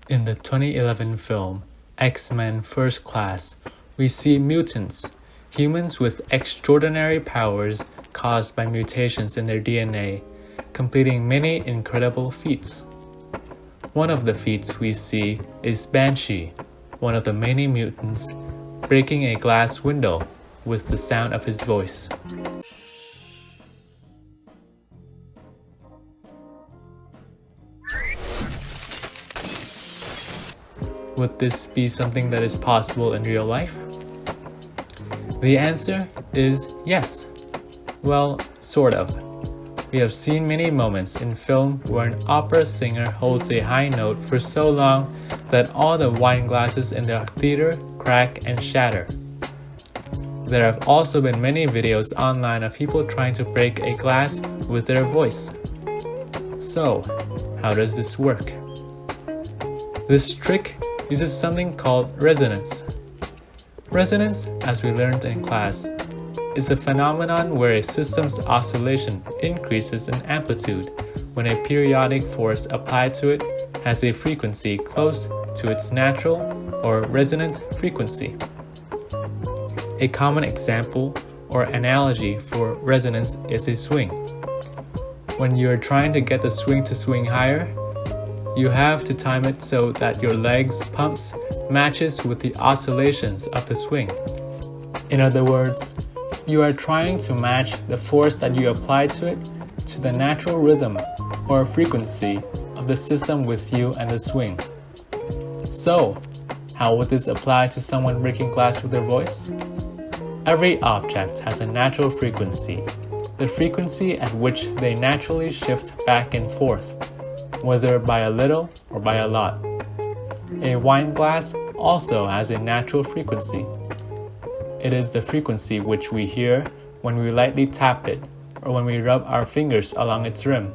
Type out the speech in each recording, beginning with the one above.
In the 2011 film X-Men First Class, we see mutants, humans with extraordinary powers caused by mutations in their DNA, completing many incredible feats. One of the feats we see is Banshee, one of the many mutants, breaking a glass window with the sound of his voice. Would this be something that is possible in real life? The answer is yes. Well, sort of. We have seen many moments in film where an opera singer holds a high note for so long that all the wine glasses in the theater crack and shatter. There have also been many videos online of people trying to break a glass with their voice. So, how does this work? This trick uses something called resonance. Resonance, as we learned in class, is a phenomenon where a system's oscillation increases in amplitude when a periodic force applied to it has a frequency close to its natural or resonant frequency. A common example or analogy for resonance is a swing. When you are trying to get the swing to swing higher, you have to time it so that your leg's pumps matches with the oscillations of the swing. In other words, you are trying to match the force that you apply to it to the natural rhythm or frequency of the system with you and the swing. So, how would this apply to someone breaking glass with their voice? Every object has a natural frequency, the frequency at which they naturally shift back and forth, whether by a little or by a lot. A wine glass also has a natural frequency. It is the frequency which we hear when we lightly tap it or when we rub our fingers along its rim.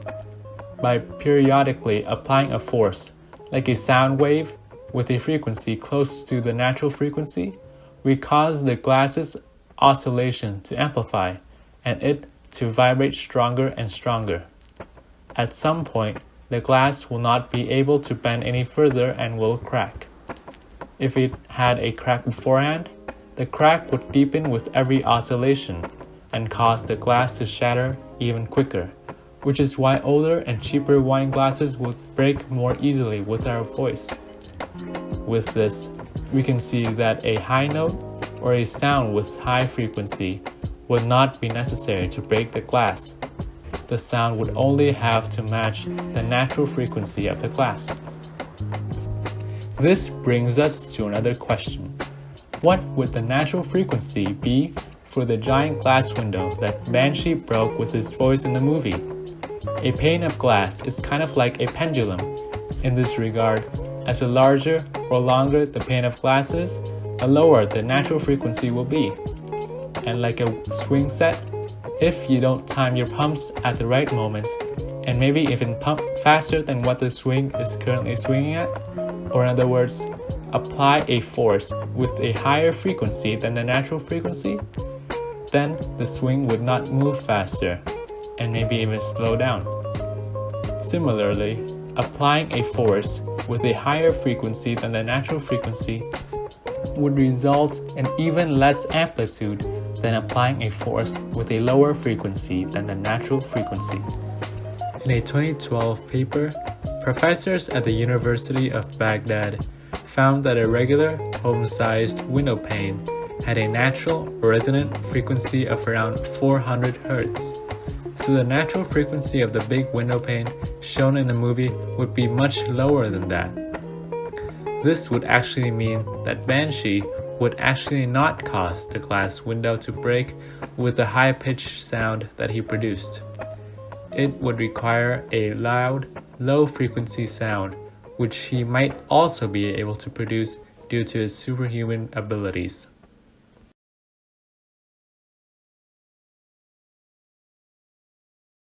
By periodically applying a force, like a sound wave with a frequency close to the natural frequency, we cause the glass's oscillation to amplify and it to vibrate stronger and stronger. At some point, the glass will not be able to bend any further and will crack. If it had a crack beforehand, the crack would deepen with every oscillation and cause the glass to shatter even quicker, which is why older and cheaper wine glasses would break more easily with our voice. With this, we can see that a high note or a sound with high frequency would not be necessary to break the glass. The sound would only have to match the natural frequency of the glass. This brings us to another question. What would the natural frequency be for the giant glass window that Banshee broke with his voice in the movie? A pane of glass is kind of like a pendulum in this regard. As the larger or longer the pane of glass is, the lower the natural frequency will be. And like a swing set, if you don't time your pumps at the right moment, and maybe even pump faster than what the swing is currently swinging at, or in other words, apply a force with a higher frequency than the natural frequency, then the swing would not move faster, and maybe even slow down. Similarly, applying a force with a higher frequency than the natural frequency would result in even less amplitude than applying a force with a lower frequency than the natural frequency. In a 2012 paper, professors at the University of Baghdad found that a regular home-sized window pane had a natural resonant frequency of around 400 Hz. So the natural frequency of the big window pane shown in the movie would be much lower than that. This would actually mean that Banshee would actually not cause the glass window to break with the high-pitched sound that he produced. It would require a loud, low-frequency sound, which he might also be able to produce due to his superhuman abilities.